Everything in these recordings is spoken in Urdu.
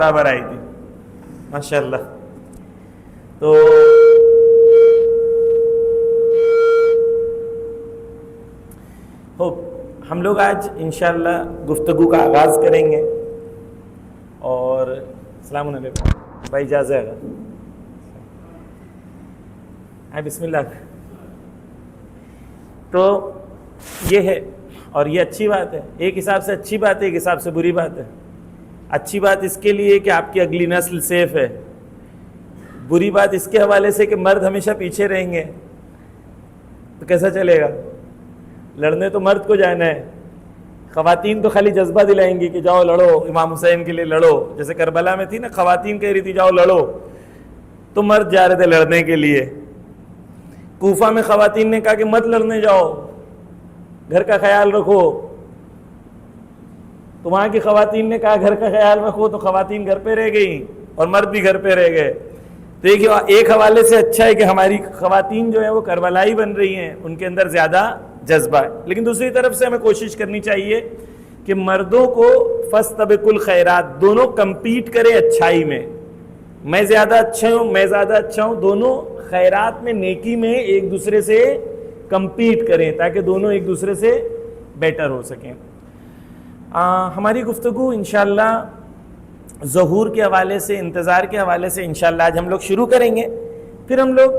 برابر آئی تھی ماشاء اللہ. تو ہم لوگ آج انشاءاللہ گفتگو کا آغاز کریں گے. اور السلام علیکم بھائی اجازت ہے بسم اللہ. تو یہ ہے اور یہ اچھی بات ہے, ایک حساب سے اچھی بات ہے, ایک حساب سے بری بات ہے. اچھی بات اس کے لیے کہ آپ کی اگلی نسل سیف ہے, بری بات اس کے حوالے سے کہ مرد ہمیشہ پیچھے رہیں گے تو کیسا چلے گا. لڑنے تو مرد کو جانا ہے, خواتین تو خالی جذبہ دلائیں گی کہ جاؤ لڑو, امام حسین کے لیے لڑو. جیسے کربلا میں تھی نا, خواتین کہہ رہی تھی جاؤ لڑو, تو مرد جا رہے تھے لڑنے کے لیے. کوفہ میں خواتین نے کہا کہ مت لڑنے جاؤ, گھر کا خیال رکھو. تو وہاں کی خواتین نے کہا گھر کا خیال رکھو, تو خواتین گھر پہ رہ گئیں اور مرد بھی گھر پہ رہ گئے. تو ایک حوالے سے اچھا ہے کہ ہماری خواتین جو ہیں وہ کربلائی بن رہی ہیں, ان کے اندر زیادہ جذبہ ہے. لیکن دوسری طرف سے ہمیں کوشش کرنی چاہیے کہ مردوں کو فاستبقوا الخیرات, دونوں کمپیٹ کریں اچھائی میں. میں زیادہ اچھا ہوں, میں زیادہ اچھا ہوں, دونوں خیرات میں, نیکی میں ایک دوسرے سے کمپیٹ کریں تاکہ دونوں ایک دوسرے سے بیٹر ہو سکیں. ہماری گفتگو انشاءاللہ ظہور کے حوالے سے, انتظار کے حوالے سے انشاءاللہ آج ہم لوگ شروع کریں گے. پھر ہم لوگ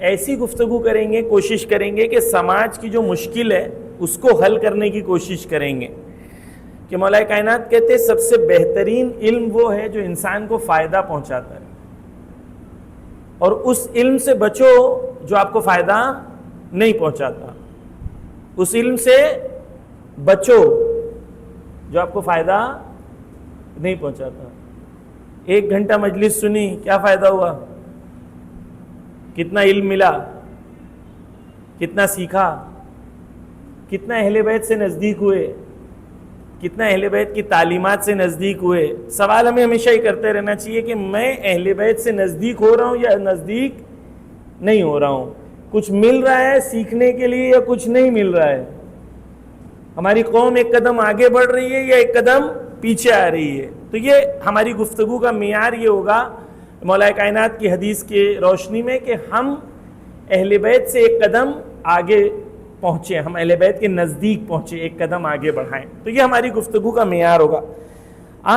ایسی گفتگو کریں گے, کوشش کریں گے کہ سماج کی جو مشکل ہے اس کو حل کرنے کی کوشش کریں گے. کہ مولا کائنات کہتے ہیں سب سے بہترین علم وہ ہے جو انسان کو فائدہ پہنچاتا ہے, اور اس علم سے بچو جو آپ کو فائدہ نہیں پہنچاتا. اس علم سے بچو جو آپ کو فائدہ نہیں پہنچاتا. 1 گھنٹہ مجلس سنی, کیا فائدہ ہوا؟ کتنا علم ملا, کتنا سیکھا, کتنا اہل بیت سے نزدیک ہوئے, کتنا اہل بیت کی تعلیمات سے نزدیک ہوئے. سوال ہمیں ہمیشہ ہی کرتے رہنا چاہیے کہ میں اہل بیت سے نزدیک ہو رہا ہوں یا نزدیک نہیں ہو رہا ہوں. کچھ مل رہا ہے سیکھنے کے لیے یا کچھ نہیں مل رہا ہے. ہماری قوم ایک قدم آگے بڑھ رہی ہے یا ایک قدم پیچھے آ رہی ہے. تو یہ ہماری گفتگو کا معیار یہ ہوگا مولا کائنات کی حدیث کی روشنی میں کہ ہم اہل بیت سے ایک قدم آگے پہنچے, ہم اہل بیت کے نزدیک پہنچے, ایک قدم آگے بڑھائیں. تو یہ ہماری گفتگو کا معیار ہوگا.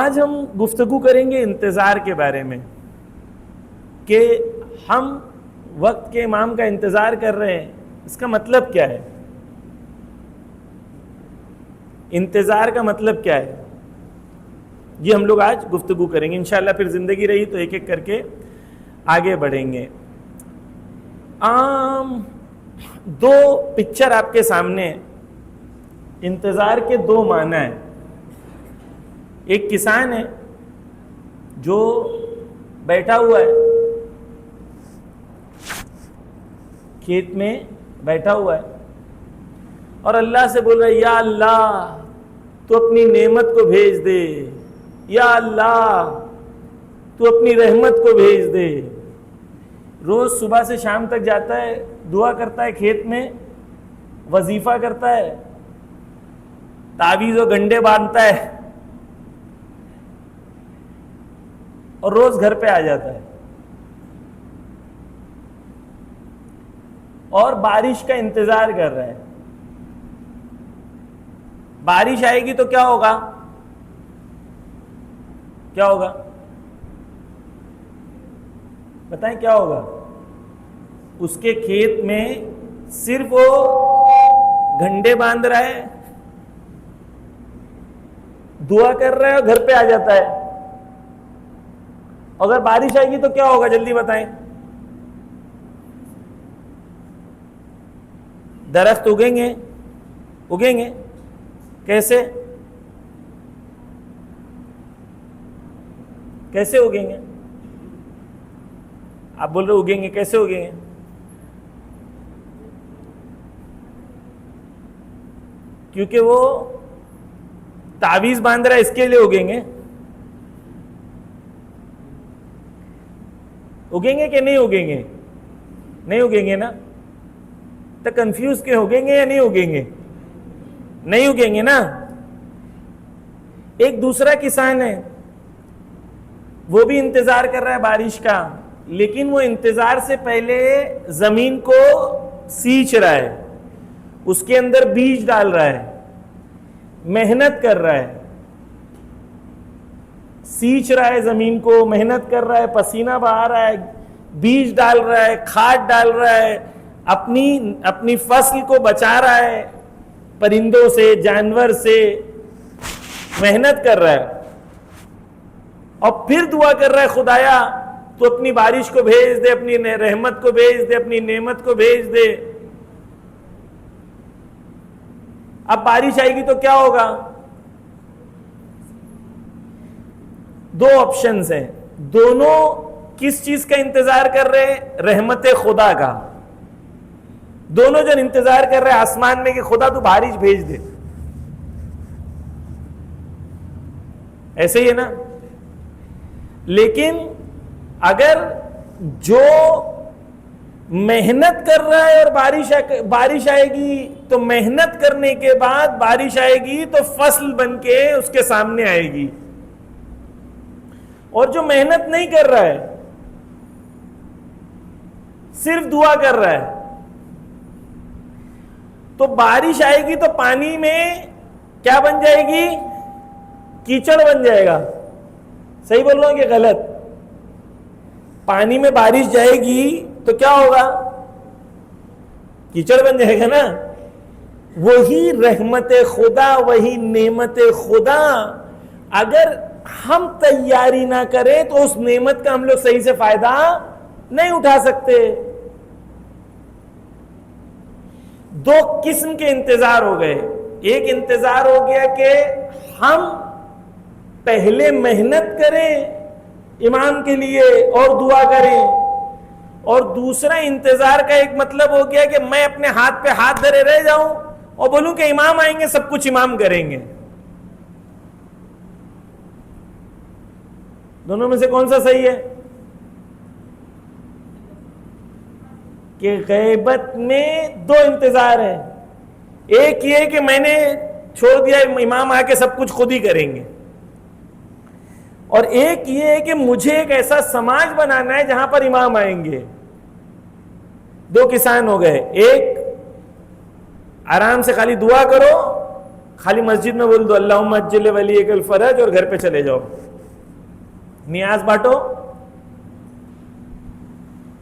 آج ہم گفتگو کریں گے انتظار کے بارے میں کہ ہم وقت کے امام کا انتظار کر رہے ہیں, اس کا مطلب کیا ہے؟ انتظار کا مطلب کیا ہے؟ یہ ہم لوگ آج گفتگو کریں گے انشاءاللہ. پھر زندگی رہی تو ایک ایک کر کے آگے بڑھیں گے. 2 پکچر آپ کے سامنے, انتظار کے 2 معنی ہیں. ایک کسان ہے جو بیٹھا ہوا ہے, کھیت میں بیٹھا ہوا ہے اور اللہ سے بول رہا ہے یا اللہ تو اپنی نعمت کو بھیج دے, یا اللہ تو اپنی رحمت کو بھیج دے. روز صبح سے شام تک جاتا ہے, دعا کرتا ہے کھیت میں, وظیفہ کرتا ہے, تعویذ و گنڈے باندھتا ہے اور روز گھر پہ آ جاتا ہے اور بارش کا انتظار کر رہا ہے. بارش آئے گی تو کیا ہوگا؟ کیا ہوگا بتائیں کیا ہوگا؟ اس کے کھیت میں صرف وہ گھنٹے باندھ رہا ہے, دعا کر رہا ہے اور گھر پہ آ جاتا ہے. اگر بارش آئے گی تو کیا ہوگا جلدی بتائیں؟ درخت اگیں گے, اگیں گے کیسے؟ کیسے اگیں گے؟ آپ بول رہے اگیں گے, کیسے اگیں گے؟ کیونکہ وہ تعویذ باندھ رہا ہے, اس کے لیے اگیں گے. اگیں گے کہ نہیں اگیں گے؟ نہیں اگیں گے نا. تو کنفیوز کے اگیں گے یا نہیں اگیں گے؟ نہیں اگیں گے نا. ایک دوسرا کسان ہے وہ بھی انتظار کر رہا ہے بارش کا، لیکن وہ انتظار سے پہلے زمین کو سینچ رہا ہے، اس کے اندر بیج ڈال رہا ہے، محنت کر رہا ہے، سینچ رہا ہے زمین کو، محنت کر رہا ہے، پسینہ بہا رہا ہے، بیج ڈال رہا ہے، کھاد ڈال رہا ہے، اپنی فصل کو بچا رہا ہے پرندوں سے، جانور سے، محنت کر رہا ہے، اور پھر دعا کر رہا ہے خدایا تو اپنی بارش کو بھیج دے، اپنی رحمت کو بھیج دے، اپنی نعمت کو بھیج دے۔ اب بارش آئے گی تو کیا ہوگا؟ دو آپشنز ہیں، دونوں کس چیز کا انتظار کر رہے ہیں؟ رحمت خدا کا۔ دونوں جن انتظار کر رہے ہیں آسمان میں کہ خدا تو بارش بھیج دے، ایسے ہی ہے نا؟ لیکن اگر جو محنت کر رہا ہے اور بارش آئے گی تو محنت کرنے کے بعد بارش آئے گی تو فصل بن کے اس کے سامنے آئے گی، اور جو محنت نہیں کر رہا ہے صرف دعا کر رہا ہے تو بارش آئے گی تو پانی میں کیا بن جائے گی؟ کیچڑ بن جائے گا۔ صحیح بول رہا ہوں کہ غلط؟ پانی میں بارش جائے گی تو کیا ہوگا؟ کیچڑ بن جائے گا نا۔ وہی رحمت خدا، وہی نعمت خدا، اگر ہم تیاری نہ کریں تو اس نعمت کا ہم لوگ صحیح سے فائدہ نہیں اٹھا سکتے۔ دو قسم کے انتظار ہو گئے، ایک انتظار ہو گیا کہ ہم پہلے محنت کریں امام کے لیے اور دعا کریں، اور دوسرا انتظار کا ایک مطلب ہو گیا کہ میں اپنے ہاتھ پہ ہاتھ دھرے رہ جاؤں اور بولوں کہ امام آئیں گے، سب کچھ امام کریں گے۔ دونوں میں سے کون سا صحیح ہے؟ کہ غیبت میں دو انتظار ہیں، ایک یہ کہ میں نے چھوڑ دیا امام آ کے سب کچھ خود ہی کریں گے، اور ایک یہ ہے کہ مجھے ایک ایسا سماج بنانا ہے جہاں پر امام آئیں گے۔ دو کسان ہو گئے، ایک آرام سے خالی دعا کرو، خالی مسجد میں بول دو اللہم عجل ولیک الفرج اور گھر پہ چلے جاؤ، نیاز بانٹو۔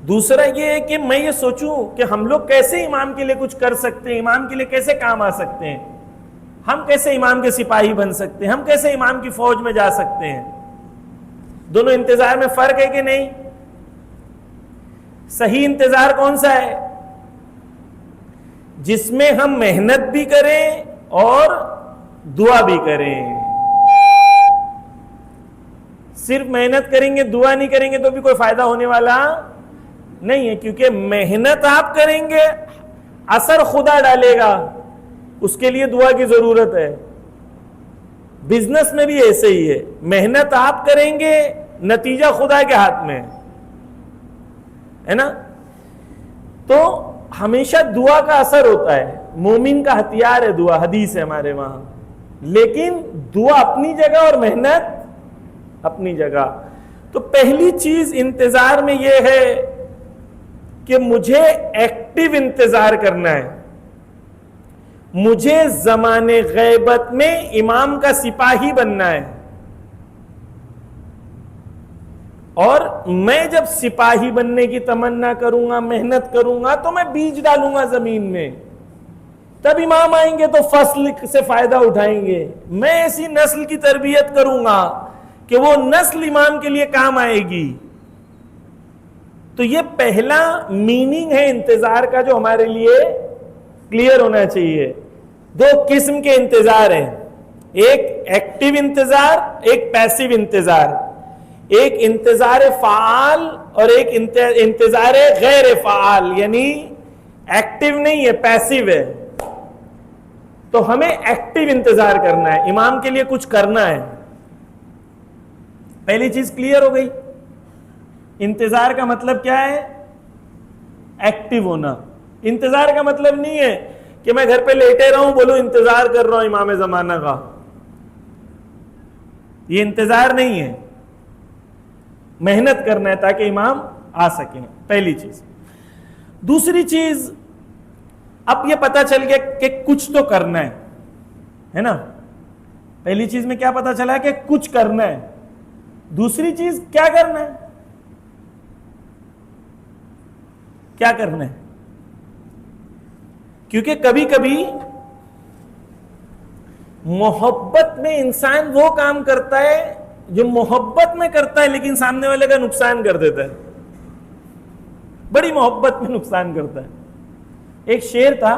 دوسرا یہ ہے کہ میں یہ سوچوں کہ ہم لوگ کیسے امام کے لیے کچھ کر سکتے ہیں، امام کے لیے کیسے کام آ سکتے ہیں، ہم کیسے امام کے سپاہی بن سکتے ہیں، ہم کیسے امام کی فوج میں جا سکتے ہیں۔ دونوں انتظار میں فرق ہے کہ نہیں؟ صحیح انتظار کون سا ہے؟ جس میں ہم محنت بھی کریں اور دعا بھی کریں۔ صرف محنت کریں گے دعا نہیں کریں گے تو بھی کوئی فائدہ ہونے والا نہیں ہے، کیونکہ محنت آپ کریں گے اثر خدا ڈالے گا، اس کے لیے دعا کی ضرورت ہے۔ بزنس میں بھی ایسے ہی ہے، محنت آپ کریں گے نتیجہ خدا کے ہاتھ میں ہے نا۔ تو ہمیشہ دعا کا اثر ہوتا ہے، مومن کا ہتھیار ہے دعا، حدیث ہے ہمارے وہاں، لیکن دعا اپنی جگہ اور محنت اپنی جگہ۔ تو پہلی چیز انتظار میں یہ ہے کہ مجھے ایکٹیو انتظار کرنا ہے، مجھے زمان غیبت میں امام کا سپاہی بننا ہے، اور میں جب سپاہی بننے کی تمنا کروں گا، محنت کروں گا، تو میں بیج ڈالوں گا زمین میں، تب امام آئیں گے تو فصل سے فائدہ اٹھائیں گے۔ میں ایسی نسل کی تربیت کروں گا کہ وہ نسل امام کے لیے کام آئے گی۔ تو یہ پہلا میننگ ہے انتظار کا جو ہمارے لیے کلیئر ہونا چاہیے۔ دو قسم کے انتظار ہیں، ایک ایکٹیو انتظار، ایک پیسیو انتظار، ایک انتظار فعال اور ایک انتظار غیر فعال، یعنی ایکٹیو نہیں ہے، پیسیو ہے۔ تو ہمیں ایکٹیو انتظار کرنا ہے، امام کے لیے کچھ کرنا ہے۔ پہلی چیز کلیئر ہو گئی۔ انتظار کا مطلب کیا ہے؟ ایکٹیو ہونا۔ انتظار کا مطلب نہیں ہے کہ میں گھر پہ لیٹے رہوں بولو انتظار کر رہا ہوں امام زمانہ کا، یہ انتظار نہیں ہے۔ محنت کرنا ہے تاکہ امام آ سکیں، پہلی چیز۔ دوسری چیز، اب یہ پتا چل گیا کہ کچھ تو کرنا ہے نا، پہلی چیز میں کیا پتا چلا کہ کچھ کرنا ہے، دوسری چیز کیا کرنا ہے، کیا کرنا ہے؟ کیونکہ کبھی کبھی محبت میں انسان وہ کام کرتا ہے جو محبت میں کرتا ہے لیکن سامنے والے کا نقصان کر دیتا ہے، بڑی محبت میں نقصان کرتا ہے۔ ایک شیر تھا،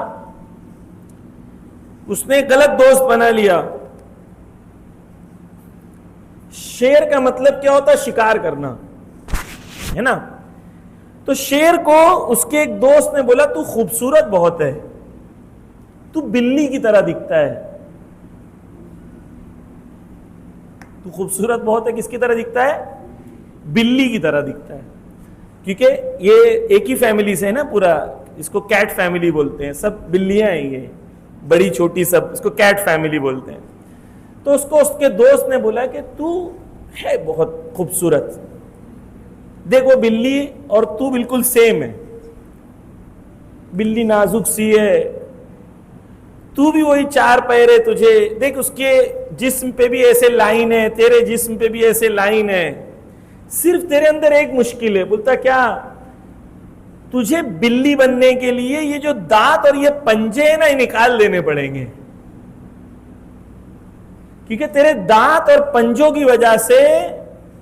اس نے غلط دوست بنا لیا۔ شیر کا مطلب کیا ہوتا ہے؟ شکار کرنا، ہے نا؟ تو شیر کو اس کے ایک دوست نے بولا تو خوبصورت بہت ہے، تو بلی کی طرح دکھتا ہے۔ تو خوبصورت بہت ہے، کس کی طرح دکھتا ہے؟ بلی کی طرح دکھتا ہے، کیونکہ یہ ایک ہی فیملی سے ہے نا پورا، اس کو کیٹ فیملی بولتے ہیں، سب بلیاں ہیں، یہ بڑی چھوٹی سب، اس کو کیٹ فیملی بولتے ہیں۔ تو اس کو اس کے دوست نے بولا کہ تو ہے بہت خوبصورت، دیکھو بلی اور تو بالکل سیم ہے، بلی نازک سی ہے، تو بھی وہی چار پیر ہے، تجھے دیکھ اس کے جسم پہ بھی ایسے لائن ہے، تیرے جسم پہ بھی ایسے لائن ہے، صرف تیرے اندر ایک مشکل ہے۔ بولتا کیا؟ تجھے بلی بننے کے لیے یہ جو دانت اور یہ پنجے ہیں نا، یہ نکال دینے پڑیں گے، کیونکہ تیرے دانت اور پنجوں کی وجہ سے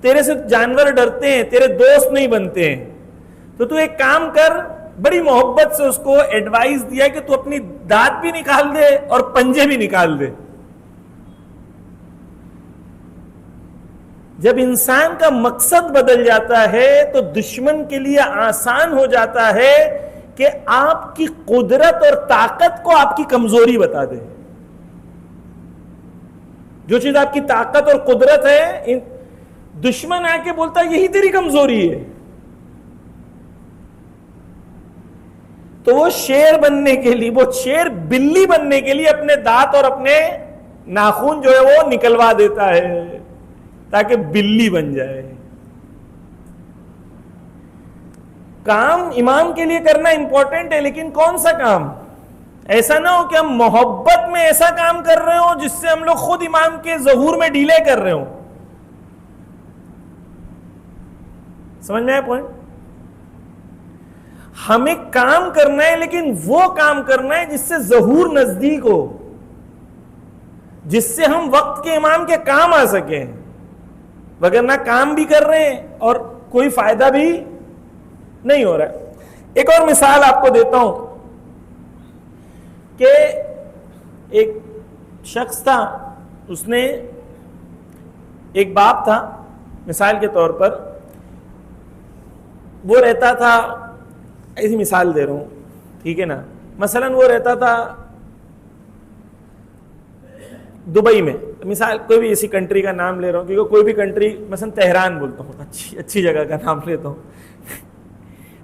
تیرے سے جانور ڈرتے ہیں، تیرے دوست نہیں بنتے ہیں۔ تو ایک کام کر، بڑی محبت سے اس کو ایڈوائز دیا کہ تو اپنی دانت بھی نکال دے اور پنجے بھی نکال دے۔ جب انسان کا مقصد بدل جاتا ہے تو دشمن کے لیے آسان ہو جاتا ہے کہ آپ کی قدرت اور طاقت کو آپ کی کمزوری بتا دے۔ جو چیز آپ کی طاقت اور قدرت ہے، دشمن آ کے بولتا ہے یہی تیری کمزوری ہے۔ تو وہ شیر بننے کے لیے، وہ شیر بلی بننے کے لیے اپنے دانت اور اپنے ناخن جو ہے وہ نکلوا دیتا ہے تاکہ بلی بن جائے۔ کام امام کے لیے کرنا امپورٹنٹ ہے، لیکن کون سا کام؟ ایسا نہ ہو کہ ہم محبت میں ایسا کام کر رہے ہوں جس سے ہم لوگ خود امام کے ظہور میں ڈیلے کر رہے ہوں۔ سمجھ میں آیا پوائنٹ؟ ہمیں کام کرنا ہے، لیکن وہ کام کرنا ہے جس سے ظہور نزدیک ہو، جس سے ہم وقت کے امام کے کام آ سکیں، وگرنہ کام بھی کر رہے ہیں اور کوئی فائدہ بھی نہیں ہو رہا ہے۔ ایک اور مثال آپ کو دیتا ہوں کہ ایک شخص تھا، اس نے ایک باپ تھا، مثال کے طور پر وہ رہتا تھا، ایسی مثال دے رہا ہوں، ٹھیک ہے نا، مثلا وہ رہتا تھا دبئی میں، مثال کوئی بھی ایسی کنٹری کا نام لے رہا ہوں کیونکہ کوئی بھی کنٹری، مثلا تہران بولتا ہوں، اچھی جگہ کا نام لیتا ہوں،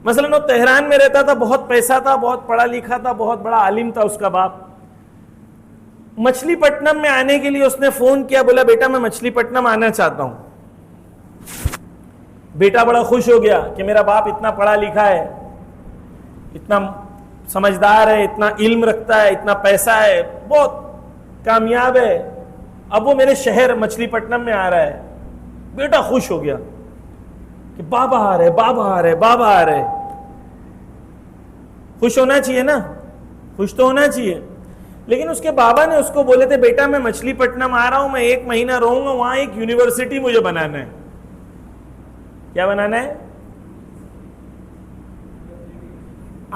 مثلا وہ تہران میں رہتا تھا، بہت پیسہ تھا، بہت پڑھا لکھا تھا، بہت بڑا عالم تھا اس کا باپ۔ مچھلی پٹنم میں آنے کے لیے اس نے فون کیا، بولا بیٹا میں مچھلی پٹنم آنا چاہتا ہوں۔ بیٹا بڑا خوش ہو گیا کہ میرا باپ اتنا پڑھا لکھا ہے، اتنا سمجھدار ہے، اتنا علم رکھتا ہے، اتنا پیسہ ہے، بہت کامیاب ہے، اب وہ میرے شہر مچھلی پٹنم میں آ رہا ہے۔ بیٹا خوش ہو گیا کہ بابا آ رہے، بابا آ رہے، بابا آ رہے۔ خوش ہونا چاہیے نا، خوش تو ہونا چاہیے، لیکن اس کے بابا نے اس کو بولے تھے بیٹا میں مچھلی پٹنم آ رہا ہوں، میں 1 مہینہ رہوں گا، وہاں ایک یونیورسٹی مجھے بنانا ہے۔ کیا بنانا ہے؟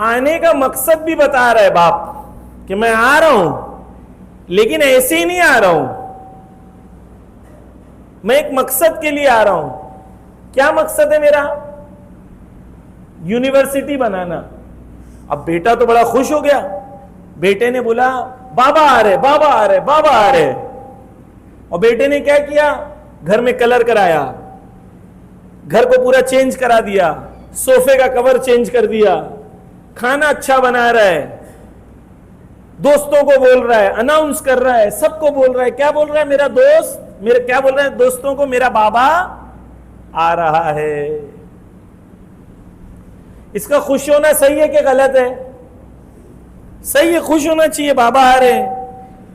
آنے کا مقصد بھی بتا رہا ہے باپ کہ میں آ رہا ہوں، لیکن ایسے ہی نہیں آ رہا ہوں، میں ایک مقصد کے لیے آ رہا ہوں۔ کیا مقصد ہے میرا؟ یونیورسٹی بنانا۔ اب بیٹا تو بڑا خوش ہو گیا، بیٹے نے بولا بابا آ رہے، بابا آ رہے، بابا آ رہے، اور بیٹے نے کیا کیا؟ گھر میں کلر کرایا، گھر کو پورا چینج کرا دیا، صوفے کا کور چینج کر دیا، کھانا اچھا بنا رہا ہے، دوستوں کو بول رہا ہے، اناؤنس کر رہا ہے، سب کو بول رہا ہے۔ کیا بول رہا ہے؟ میرا دوست، کیا بول رہا ہے دوستوں کو؟ میرا بابا آ رہا ہے. اس کا خوش ہونا صحیح ہے کہ غلط ہے؟ صحیح ہے، خوش ہونا چاہیے. بابا آ رہے ہیں.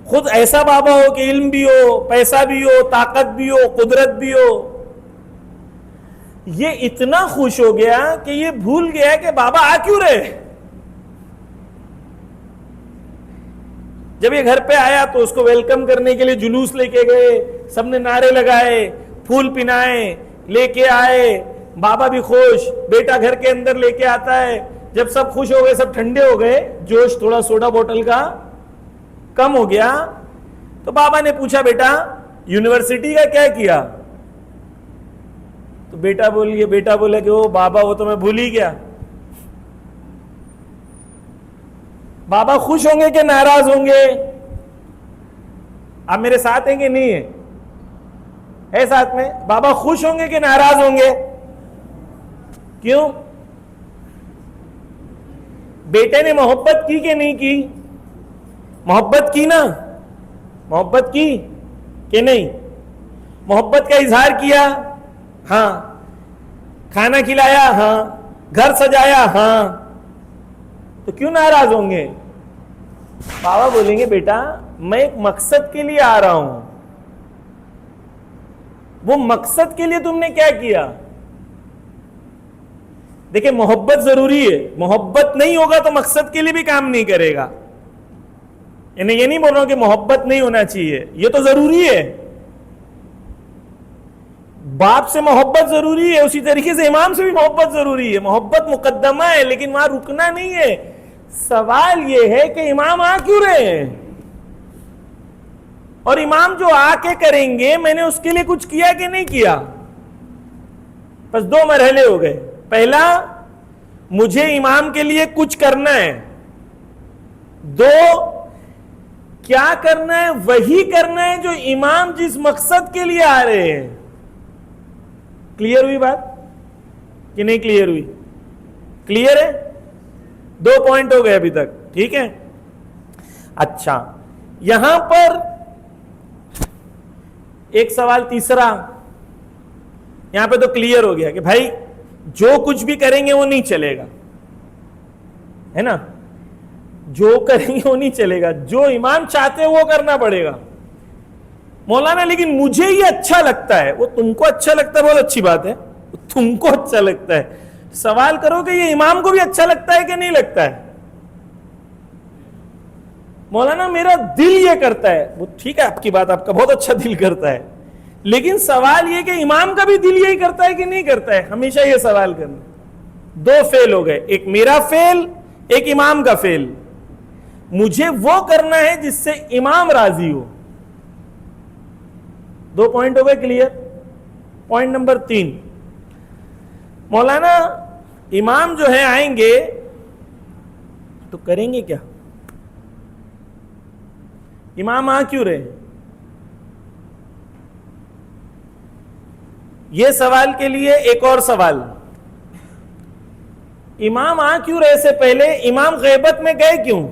خود ایسا بابا ہو کہ علم بھی ہو، پیسہ بھی ہو، طاقت بھی ہو، قدرت بھی ہو. یہ اتنا خوش ہو گیا کہ یہ بھول گیا کہ بابا آ کیوں رہے. جب یہ گھر پہ آیا تو اس کو ویلکم کرنے کے لیے جلوس لے کے گئے، سب نے نعرے لگائے، پھول پنائے، لے کے آئے. بابا بھی خوش، بیٹا گھر کے اندر لے کے آتا ہے. جب سب خوش ہو گئے، سب ٹھنڈے ہو گئے، جوش تھوڑا سوڈا بوتل کا کم ہو گیا، تو بابا نے پوچھا بیٹا یونیورسٹی کا کیا کیا؟ تو بیٹا بولا کہ وہ بابا وہ تو میں بھول ہی گیا. بابا خوش ہوں گے کہ ناراض ہوں گے؟ آپ میرے ساتھ ہیں کہ نہیں ہیں؟ ہے ساتھ میں؟ بابا خوش ہوں گے کہ ناراض ہوں گے؟ کیوں؟ بیٹے نے محبت کی کہ نہیں کی؟ محبت کی نا؟ محبت کی کہ نہیں؟ محبت کا اظہار کیا؟ ہاں. کھانا کھلایا؟ ہاں. گھر سجایا؟ ہاں. تو کیوں ناراض ہوں گے؟ بابا بولیں گے بیٹا میں ایک مقصد کے لیے آ رہا ہوں. وہ مقصد کے لیے تم نے کیا کیا؟ دیکھیں محبت ضروری ہے، محبت نہیں ہوگا تو مقصد کے لیے بھی کام نہیں کرے گا. یعنی یہ نہیں بول رہا ہوں کہ محبت نہیں ہونا چاہیے، یہ تو ضروری ہے. باپ سے محبت ضروری ہے، اسی طریقے سے امام سے بھی محبت ضروری ہے. محبت مقدمہ ہے لیکن وہاں رکنا نہیں ہے. سوال یہ ہے کہ امام آ کیوں رہے ہیں؟ اور امام جو آ کے کریں گے میں نے اس کے لیے کچھ کیا کہ نہیں کیا؟ بس دو مرحلے ہو گئے. پہلا مجھے امام کے لیے کچھ کرنا ہے. دو کیا کرنا ہے؟ وہی کرنا ہے جو امام جس مقصد کے لیے آ رہے ہیں. کلیئر ہوئی بات کہ نہیں کلیئر ہوئی؟ کلیئر ہے؟ 2 پوائنٹ ہو گئے ابھی تک. ٹھیک ہے. اچھا یہاں پر ایک سوال تیسرا، یہاں پہ تو کلیئر ہو گیا کہ بھائی جو کچھ بھی کریں گے وہ نہیں چلے گا، ہے نا؟ جو کریں گے وہ نہیں چلے گا، جو امام چاہتے ہیں وہ کرنا پڑے گا. مولانا لیکن مجھے یہ اچھا لگتا ہے. وہ تم کو اچھا لگتا ہے بہت اچھی بات ہے، تم کو اچھا لگتا ہے. سوال کرو کہ یہ امام کو بھی اچھا لگتا ہے کہ نہیں لگتا ہے. مولانا میرا دل یہ کرتا ہے. وہ ٹھیک ہے آپ کی بات، آپ کا بہت اچھا دل کرتا ہے، لیکن سوال یہ کہ امام کا بھی دل یہی کرتا ہے کہ نہیں کرتا ہے. ہمیشہ یہ سوال کرنا. 2 فیل ہو گئے، ایک میرا فیل، ایک امام کا فیل. مجھے وہ کرنا ہے جس سے امام راضی ہو. 2 پوائنٹ ہو گئے کلیئر. پوائنٹ نمبر 3، مولانا امام جو ہے آئیں گے تو کریں گے کیا؟ امام آ کیوں رہے؟ یہ سوال کے لیے ایک اور سوال. امام آ کیوں رہے سے پہلے امام غیبت میں گئے کیوں؟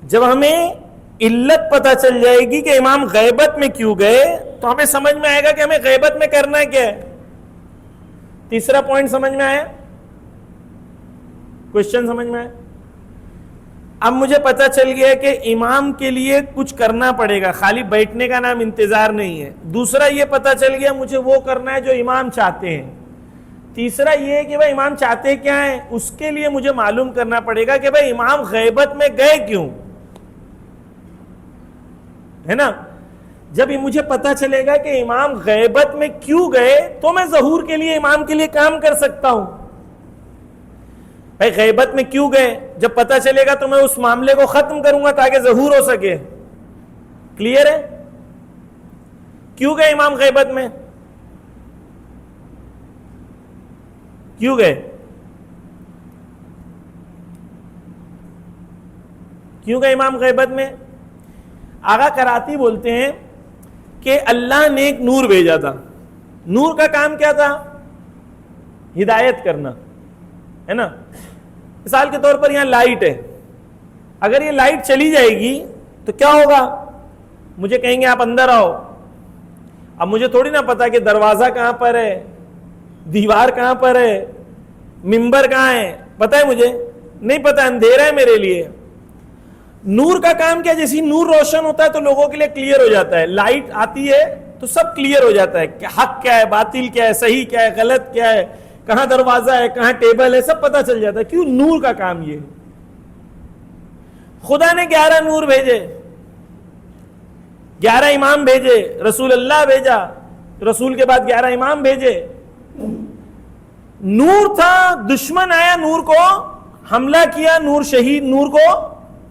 جب ہمیں علت پتہ چل جائے گی کہ امام غیبت میں کیوں گئے تو ہمیں سمجھ میں آئے گا کہ ہمیں غیبت میں کرنا کیا ہے. تیسرا پوائنٹ سمجھ میں آیا؟ کوشچن سمجھ میں آیا؟ اب مجھے پتہ چل گیا کہ امام کے لیے کچھ کرنا پڑے گا، خالی بیٹھنے کا نام انتظار نہیں ہے. دوسرا یہ پتہ چل گیا مجھے وہ کرنا ہے جو امام چاہتے ہیں. تیسرا یہ ہے کہ بھائی امام چاہتے کیا ہیں، اس کے لیے مجھے معلوم کرنا پڑے گا کہ بھائی امام غیبت میں گئے کیوں، ہے نا؟ جب مجھے پتہ چلے گا کہ امام غیبت میں کیوں گئے تو میں ظہور کے لیے امام کے لیے کام کر سکتا ہوں. بھائی غیبت میں کیوں گئے جب پتہ چلے گا تو میں اس معاملے کو ختم کروں گا تاکہ ظہور ہو سکے. کلیئر ہے؟ کیوں گئے امام غیبت میں؟ کیوں گئے؟ کیوں گئے امام غیبت میں؟ آغا کراتی بولتے ہیں کہ اللہ نے ایک نور بھیجا تھا. نور کا کام کیا تھا؟ ہدایت کرنا، ہے نا؟ مثال کے طور پر یہاں لائٹ ہے، اگر یہ لائٹ چلی جائے گی تو کیا ہوگا؟ مجھے کہیں گے آپ اندر آؤ، اب مجھے تھوڑی نہ پتا کہ دروازہ کہاں پر ہے, دیوار کہاں پر ہے, ممبر کہاں ہے, پتا ہے مجھے نہیں پتا, اندھیرا ہے میرے لیے. نور کا کام کیا, جیسی نور روشن ہوتا ہے تو لوگوں کے لیے کلیئر ہو جاتا ہے, لائٹ آتی ہے تو سب کلیئر ہو جاتا ہے کہ حق کیا ہے, باطل کیا ہے, صحیح کیا ہے, غلط کیا ہے, کہاں دروازہ ہے, کہاں ٹیبل ہے, سب پتا چل جاتا ہے. کیوں؟ نور کا کام یہ. خدا نے 11 نور بھیجے, 11 امام بھیجے, رسول اللہ بھیجا, رسول کے بعد 11 امام بھیجے. نور تھا, دشمن آیا, نور کو حملہ کیا, نور شہید, نور کو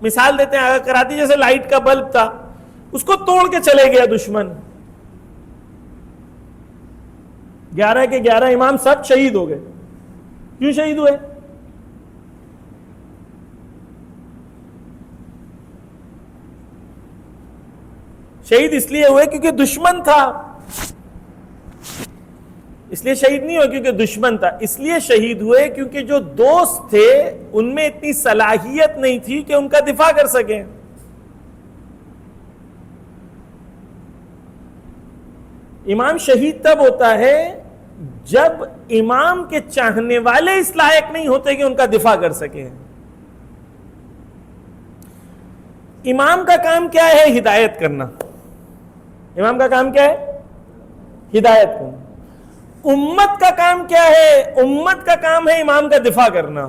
مثال دیتے ہیں اگر کراتی جیسے لائٹ کا بلب تھا, اس کو توڑ کے چلے گیا دشمن. 11 کے 11 امام سب شہید ہو گئے. کیوں شہید ہوئے؟ شہید اس لیے ہوئے کیونکہ دشمن تھا. اس لیے شہید نہیں ہوئے کیونکہ دشمن تھا, اس لیے شہید ہوئے کیونکہ جو دوست تھے ان میں اتنی صلاحیت نہیں تھی کہ ان کا دفاع کر سکیں. امام شہید تب ہوتا ہے جب امام کے چاہنے والے اس لائق نہیں ہوتے کہ ان کا دفاع کر سکیں. امام کا کام کیا ہے؟ ہدایت کرنا. امام کا کام کیا ہے؟ ہدایت کرنا. امت کا کام کیا ہے؟ امت کا کام ہے امام کا دفاع کرنا.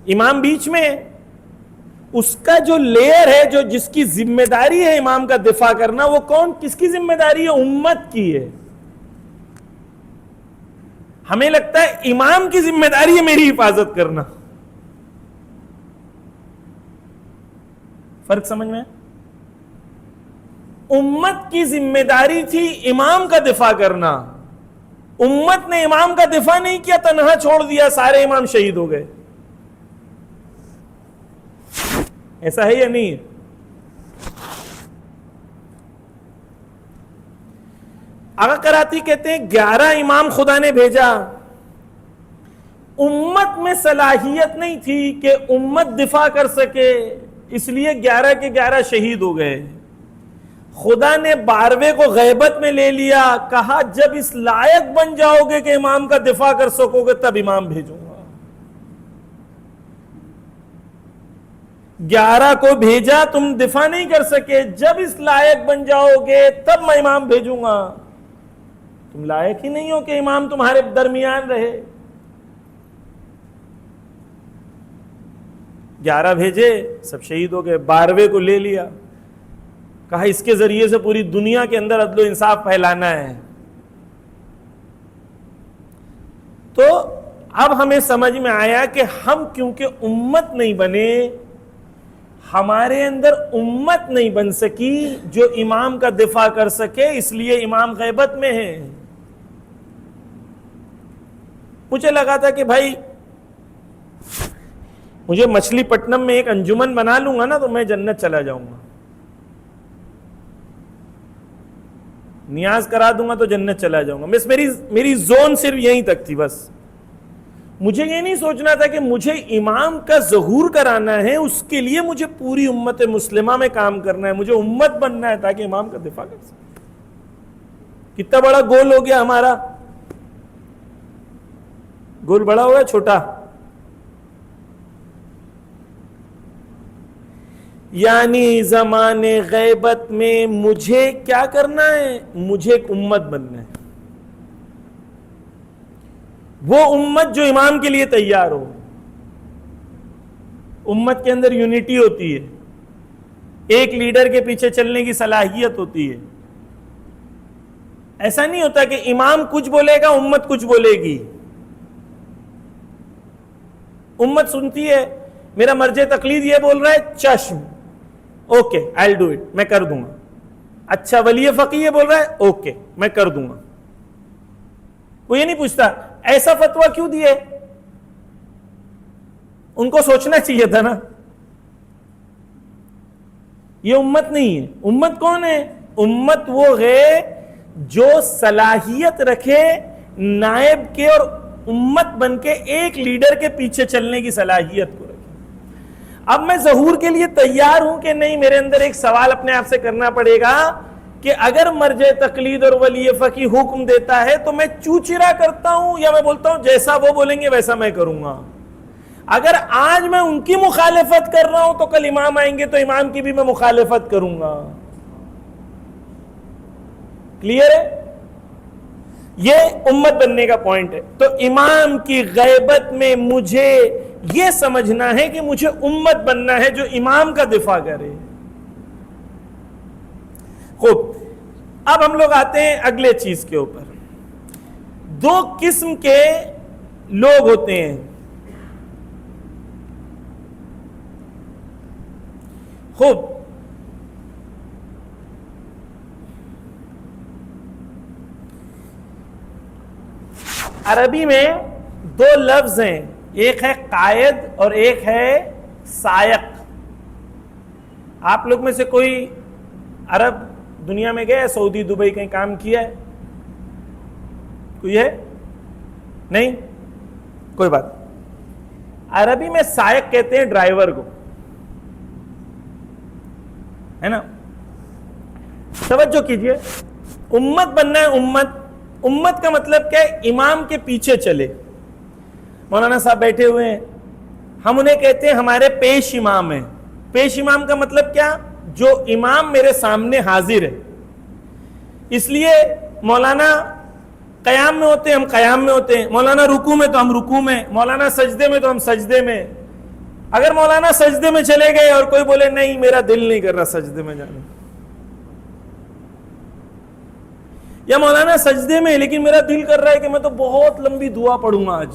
امام بیچ میں ہے, اس کا جو لیئر ہے, جو جس کی ذمہ داری ہے امام کا دفاع کرنا, وہ کون, کس کی ذمہ داری ہے؟ امت کی ہے. ہمیں لگتا ہے امام کی ذمہ داری ہے میری حفاظت کرنا. فرق سمجھ میں؟ امت کی ذمہ داری تھی امام کا دفاع کرنا. امت نے امام کا دفاع نہیں کیا, تنہا چھوڑ دیا, سارے امام شہید ہو گئے. ایسا ہے یا نہیں؟ آقا کراتی کہتے ہیں 11 امام خدا نے بھیجا, امت میں صلاحیت نہیں تھی کہ امت دفاع کر سکے, اس لیے 11 کے 11 شہید ہو گئے. خدا نے 12ویں کو غیبت میں لے لیا, کہا جب اس لائق بن جاؤ گے کہ امام کا دفاع کر سکو گے تب امام بھیجوں گا. 11 کو بھیجا, تم دفاع نہیں کر سکے, جب اس لائق بن جاؤ گے تب میں امام بھیجوں گا. تم لائق ہی نہیں ہو کہ امام تمہارے درمیان رہے. 11 بھیجے, سب شہید ہو گئے. 12ویں کو لے لیا, کہا اس کے ذریعے سے پوری دنیا کے اندر عدل و انصاف پھیلانا ہے. تو اب ہمیں سمجھ میں آیا کہ ہم کیونکہ امت نہیں بنے, ہمارے اندر امت نہیں بن سکی جو امام کا دفاع کر سکے, اس لیے امام غیبت میں ہے. مجھے لگا تھا کہ بھائی مجھے مچھلی پٹنم میں ایک انجمن بنا لوں گا نا تو میں جنت چلا جاؤں گا, نیاز کرا دوں گا تو جنت چلا جاؤں گا. بس میری زون صرف یہیں تک تھی. بس مجھے یہ نہیں سوچنا تھا کہ مجھے امام کا ظہور کرانا ہے, اس کے لیے مجھے پوری امت مسلمہ میں کام کرنا ہے, مجھے امت بننا ہے تاکہ امام کا دفاع کر سکے. کتنا بڑا گول ہو گیا ہمارا, گول بڑا ہو گیا چھوٹا؟ یعنی زمانے غیبت میں مجھے کیا کرنا ہے؟ مجھے ایک امت بننا ہے, وہ امت جو امام کے لیے تیار ہو. امت کے اندر یونٹی ہوتی ہے, ایک لیڈر کے پیچھے چلنے کی صلاحیت ہوتی ہے. ایسا نہیں ہوتا کہ امام کچھ بولے گا امت کچھ بولے گی. امت سنتی ہے, میرا مرجع تقلید یہ بول رہا ہے, چشم, okay I will do it, میں کر دوں گا. اچھا ولی فقیہ یہ بول رہا ہے, اوکے میں کر دوں گا. وہ یہ نہیں پوچھتا ایسا فتویٰ کیوں دیے, ان کو سوچنا چاہیے تھا نا. یہ امت نہیں ہے. امت کون ہے؟ امت وہ ہے جو صلاحیت رکھے نائب کے اور امت بن کے ایک لیڈر کے پیچھے چلنے کی صلاحیت کو رکھے. اب میں ظہور کے لیے تیار ہوں کہ نہیں؟ میرے اندر ایک سوال اپنے آپ سے کرنا پڑے گا کہ اگر مرجع تقلید اور ولی فقی حکم دیتا ہے تو میں چوچرا کرتا ہوں یا میں بولتا ہوں جیسا وہ بولیں گے ویسا میں کروں گا؟ اگر آج میں ان کی مخالفت کر رہا ہوں تو کل امام آئیں گے تو امام کی بھی میں مخالفت کروں گا. کلیئر ہے؟ یہ امت بننے کا پوائنٹ ہے. تو امام کی غیبت میں مجھے یہ سمجھنا ہے کہ مجھے امت بننا ہے جو امام کا دفاع کرے. خوب، اب ہم لوگ آتے ہیں اگلے چیز کے اوپر. دو قسم کے لوگ ہوتے ہیں. خوب، عربی میں دو لفظ ہیں، ایک ہے قائد اور ایک ہے سائق. آپ لوگ میں سے کوئی عرب دنیا میں گئے، سعودی دبئی کہیں کام کیا ہے؟ کوئی ہے؟ نہیں؟ کوئی بات. عربی میں سائق کہتے ہیں ڈرائیور کو، ہے نا؟ توجہ کیجئے، امت بننا ہے. امت کا مطلب کیا ہے؟ امام کے پیچھے چلے. مولانا صاحب بیٹھے ہوئے ہیں، ہم انہیں کہتے ہیں ہمارے پیش امام ہیں. پیش امام کا مطلب کیا؟ جو امام میرے سامنے حاضر ہے. اس لیے مولانا قیام میں ہوتے ہیں، ہم قیام میں ہوتے ہیں. مولانا رکوع میں تو ہم رکوع میں. مولانا سجدے میں تو ہم سجدے میں. اگر مولانا سجدے میں چلے گئے اور کوئی بولے نہیں میرا دل نہیں کر رہا سجدے میں جانا، یا مولانا سجدے میں لیکن میرا دل کر رہا ہے کہ میں تو بہت لمبی دعا پڑھوں گا آج.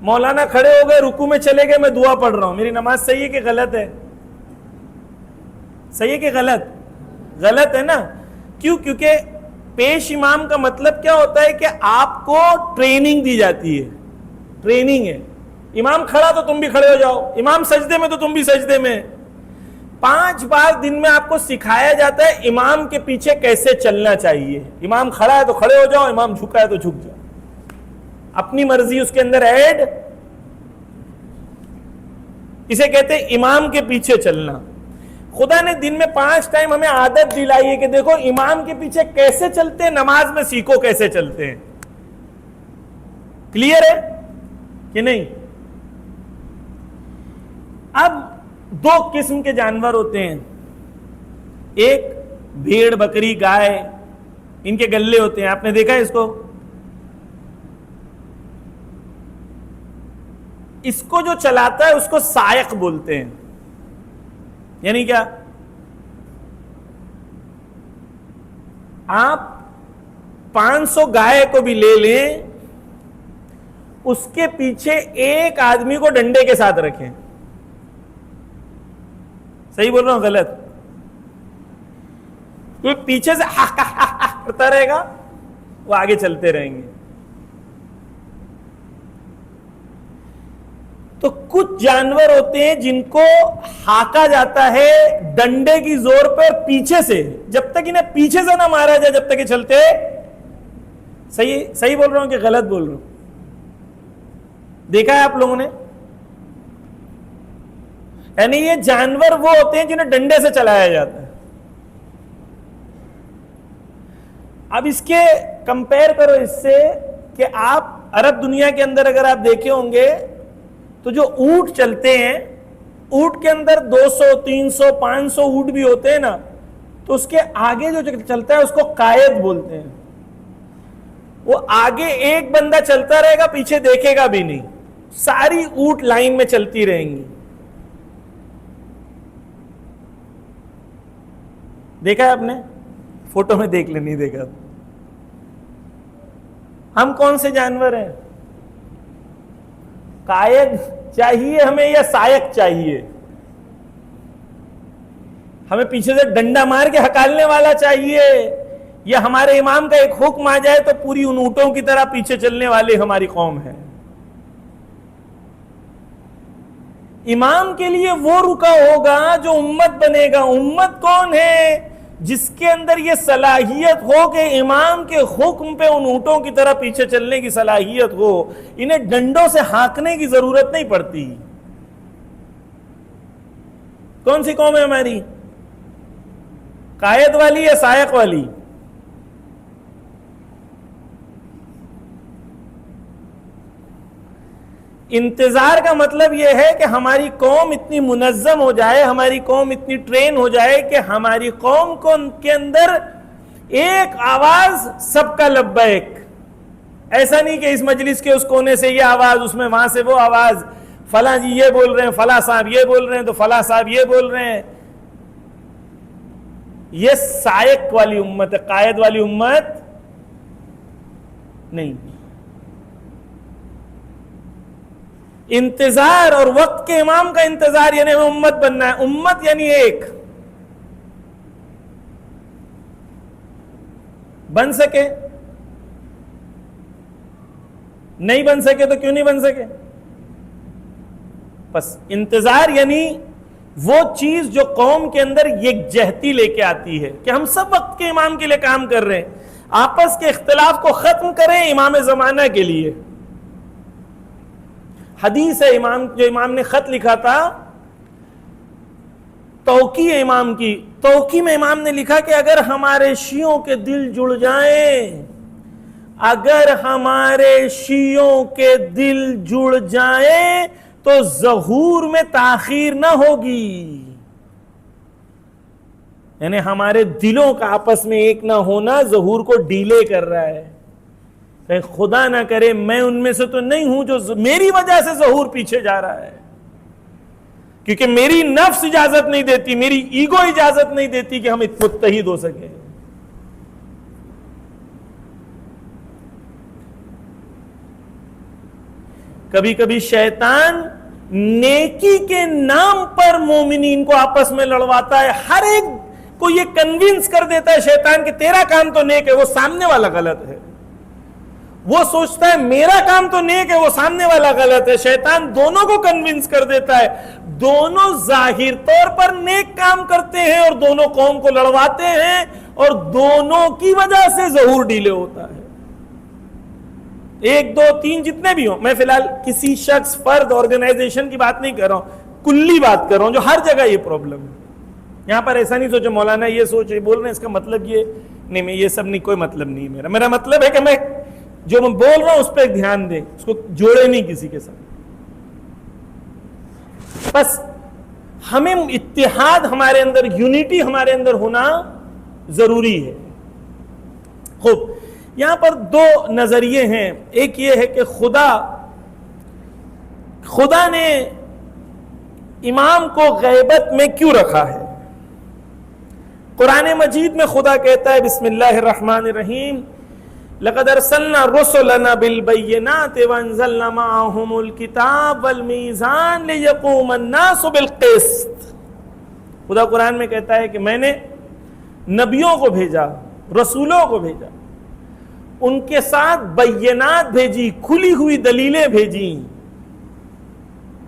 مولانا کھڑے ہو گئے، رکوع میں چلے گئے، میں دعا پڑھ رہا ہوں. میری نماز صحیح ہے کہ غلط ہے؟ صحیح ہے کہ غلط؟ غلط ہے نا. کیوں؟ کیونکہ پیش امام کا مطلب کیا ہوتا ہے کہ آپ کو ٹریننگ دی جاتی ہے. ٹریننگ ہے. امام کھڑا تو تم بھی کھڑے ہو جاؤ، امام سجدے میں تو تم بھی سجدے میں. 5 بار دن میں آپ کو سکھایا جاتا ہے امام کے پیچھے کیسے چلنا چاہیے. امام کھڑا ہے تو کھڑے ہو جاؤ، امام جھکا ہے تو جھک جاؤ. اپنی مرضی اس کے اندر ایڈ. اسے کہتے ہیں امام کے پیچھے چلنا. خدا نے دن میں 5 ٹائم ہمیں عادت دلائی ہے کہ دیکھو امام کے پیچھے کیسے چلتے ہیں، نماز میں سیکھو کیسے چلتے ہیں. کلیئر ہے کہ نہیں؟ اب 2 قسم کے جانور ہوتے ہیں. ایک بھیڑ، بکری، گائے، ان کے گلے ہوتے ہیں. آپ نے دیکھا ہے اس کو؟ اس کو جو چلاتا ہے اس کو سائق بولتے ہیں. یعنی کیا؟ آپ 500 گائے کو بھی لے لیں، اس کے پیچھے ایک آدمی کو ڈنڈے کے ساتھ رکھیں. صحیح بول رہا ہوں غلط؟ کوئی پیچھے سے کرتا رہے گا، وہ آگے چلتے رہیں گے. تو کچھ جانور ہوتے ہیں جن کو ہاکا جاتا ہے ڈنڈے کی زور پر پیچھے سے، جب تک انہیں پیچھے سے نہ مارا جائے جب تک یہ چلتے. صحیح بول رہا ہوں کہ غلط بول رہا ہوں؟ دیکھا ہے آپ لوگوں نے؟ یعنی یہ جانور وہ ہوتے ہیں جنہیں ڈنڈے سے چلایا جاتا ہے. اب اس کے کمپیر کرو اس سے کہ آپ عرب دنیا کے اندر اگر آپ دیکھے ہوں گے تو جو اونٹ چلتے ہیں، اونٹ کے اندر 200 300 500 اونٹ بھی ہوتے ہیں نا، تو اس کے آگے جو چلتا ہے اس کو قائد بولتے ہیں. وہ آگے ایک بندہ چلتا رہے گا، پیچھے دیکھے گا بھی نہیں، ساری اونٹ لائن میں چلتی رہیں گی. دیکھا ہے آپ نے؟ فوٹو میں دیکھ لیں، نہیں دیکھا. ہم کون سے جانور ہیں؟ قائد چاہیے ہمیں یا سائق چاہیے؟ ہمیں پیچھے سے ڈنڈا مار کے ہکالنے والا چاہیے، یا ہمارے امام کا ایک حکم آ جائے تو پوری ان اونٹوں کی طرح پیچھے چلنے والے ہماری قوم ہے؟ امام کے لیے وہ رکا ہوگا جو امت بنے گا. امت کون ہے؟ جس کے اندر یہ صلاحیت ہو کہ امام کے حکم پہ ان اونٹوں کی طرح پیچھے چلنے کی صلاحیت ہو. انہیں ڈنڈوں سے ہانکنے کی ضرورت نہیں پڑتی. کون سی قوم ہے ہماری؟ قائد والی یا سائق والی؟ انتظار کا مطلب یہ ہے کہ ہماری قوم اتنی منظم ہو جائے، ہماری قوم اتنی ٹرین ہو جائے کہ ہماری قوم کو ان کے اندر ایک آواز سب کا لبیک. ایسا نہیں کہ اس مجلس کے اس کونے سے یہ آواز، اس میں وہاں سے وہ آواز، فلاں جی یہ بول رہے ہیں، فلاں صاحب یہ بول رہے ہیں، تو فلاں صاحب یہ بول رہے ہیں. یہ سائق والی امت ہے، قائد والی امت نہیں. انتظار اور وقت کے امام کا انتظار یعنی امت بننا ہے. امت یعنی ایک بن سکے، نہیں بن سکے تو کیوں نہیں بن سکے؟ بس انتظار یعنی وہ چیز جو قوم کے اندر یکجہتی لے کے آتی ہے کہ ہم سب وقت کے امام کے لیے کام کر رہے ہیں، آپس کے اختلاف کو ختم کریں امام زمانہ کے لیے. حدیث ہے جو امام نے خط لکھا تھا، توقی ہے امام کی. توقی میں امام نے لکھا کہ اگر ہمارے شیعوں کے دل جڑ جائیں، اگر ہمارے شیعوں کے دل جڑ جائیں تو ظہور میں تاخیر نہ ہوگی. یعنی ہمارے دلوں کا آپس میں ایک نہ ہونا ظہور کو ڈیلے کر رہا ہے. خدا نہ کرے میں ان میں سے تو نہیں ہوں جو میری وجہ سے ظہور پیچھے جا رہا ہے، کیونکہ میری نفس اجازت نہیں دیتی، میری ایگو اجازت نہیں دیتی کہ ہم متحد ہو سکیں. کبھی کبھی شیطان نیکی کے نام پر مومنین کو آپس میں لڑواتا ہے. ہر ایک کو یہ کنونس کر دیتا ہے شیطان کہ تیرا کام تو نیک ہے، وہ سامنے والا غلط ہے. وہ سوچتا ہے میرا کام تو نیک ہے، وہ سامنے والا غلط ہے. شیطان دونوں کو کنونس کر دیتا ہے. دونوں ظاہر طور پر نیک کام کرتے ہیں اور دونوں قوم کو لڑواتے ہیں، اور دونوں کی وجہ سے ظہور ڈیلے ہوتا ہے. ایک دو تین جتنے بھی ہوں، میں فی الحال کسی شخص، فرد، آرگنائزیشن کی بات نہیں کر رہا ہوں، کلی بات کر رہا ہوں جو ہر جگہ یہ پرابلم ہے. یہاں پر ایسا نہیں سوچو مولانا یہ سوچ بول رہے ہیں اس کا مطلب یہ نہیں، میں یہ سب نہیں، کوئی مطلب نہیں ہے میرا مطلب ہے کہ میں جو میں بول رہا ہوں اس پہ دھیان دیں، اس کو جوڑے نہیں کسی کے ساتھ. بس ہمیں اتحاد ہمارے اندر، یونٹی ہمارے اندر ہونا ضروری ہے. خوب، یہاں پر دو نظریے ہیں. ایک یہ ہے کہ خدا نے امام کو غیبت میں کیوں رکھا ہے. قرآن مجید میں خدا کہتا ہے بسم اللہ الرحمن الرحیم لقد ارسلنا رسلنا بالبینات وانزلنا معهم الکتاب والمیزان لیقوم الناس بالقسط. خدا قرآن میں کہتا ہے کہ میں نے نبیوں کو بھیجا، رسولوں کو بھیجا، ان کے ساتھ بینات بھیجی، کھلی ہوئی دلیلیں بھیجی.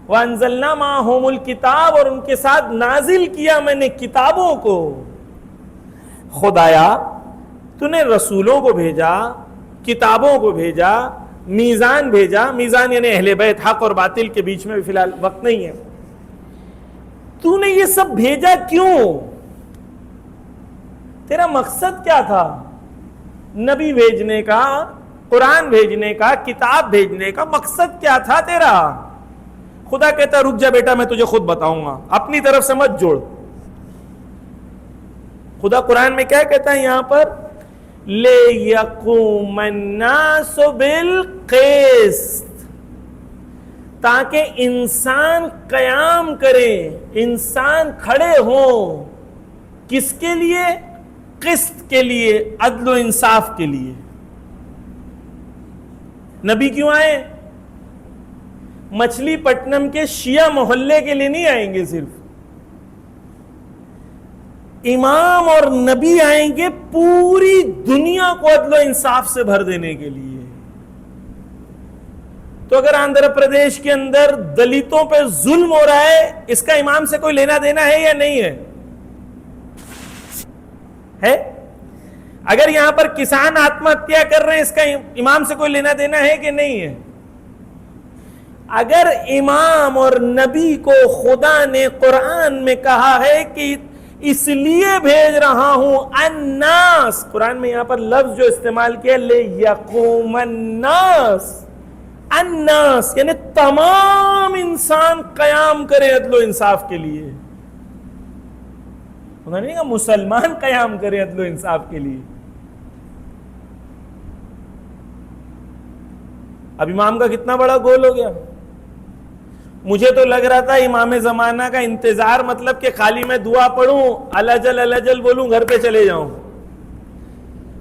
وانزلنا معهم الکتاب، اور ان کے ساتھ نازل کیا میں نے کتابوں کو. خدایا تو نے رسولوں کو بھیجا، کتابوں کو بھیجا، میزان بھیجا. میزان یعنی اہل بیت، حق اور باطل کے بیچ میں فی الحال وقت نہیں ہے. تو نے یہ سب بھیجا کیوں؟ تیرا مقصد کیا تھا نبی بھیجنے کا، قرآن بھیجنے کا، کتاب بھیجنے کا؟ مقصد کیا تھا تیرا؟ خدا کہتا رک جا بیٹا میں تجھے خود بتاؤں گا، اپنی طرف سے مت جوڑ. خدا قرآن میں کیا کہتا ہے یہاں پر؟ لِيَقُومَ النَّاسُ بِالْقِسْطِ، تاکہ انسان قیام کرے، انسان کھڑے ہوں. کس کے لیے؟ قسط کے لیے، عدل و انصاف کے لیے. نبی کیوں آئے؟ مچھلی پٹنم کے شیعہ محلے کے لیے نہیں آئیں گے صرف. امام اور نبی آئیں گے پوری دنیا کو عدل و انصاف سے بھر دینے کے لیے. تو اگر آندھرا پردیش کے اندر دلتوں پہ ظلم ہو رہا ہے، اس کا امام سے کوئی لینا دینا ہے یا نہیں ہے؟ ہے. اگر یہاں پر کسان آتم ہتیا کر رہے ہیں، اس کا امام سے کوئی لینا دینا ہے کہ نہیں ہے؟ اگر امام اور نبی کو خدا نے قرآن میں کہا ہے کہ اس لیے بھیج رہا ہوں الناس، قرآن میں یہاں پر لفظ جو استعمال کیا لیقوم الناس، الناس یعنی تمام انسان قیام کرے عدل و انصاف کے لیے، انہوں نے کہا مسلمان قیام کرے عدل و انصاف کے لیے. اب امام کا کتنا بڑا گول ہو گیا. مجھے تو لگ رہا تھا امام زمانہ کا انتظار مطلب کہ خالی میں دعا پڑھوں، الجل بولوں، گھر پہ چلے جاؤں.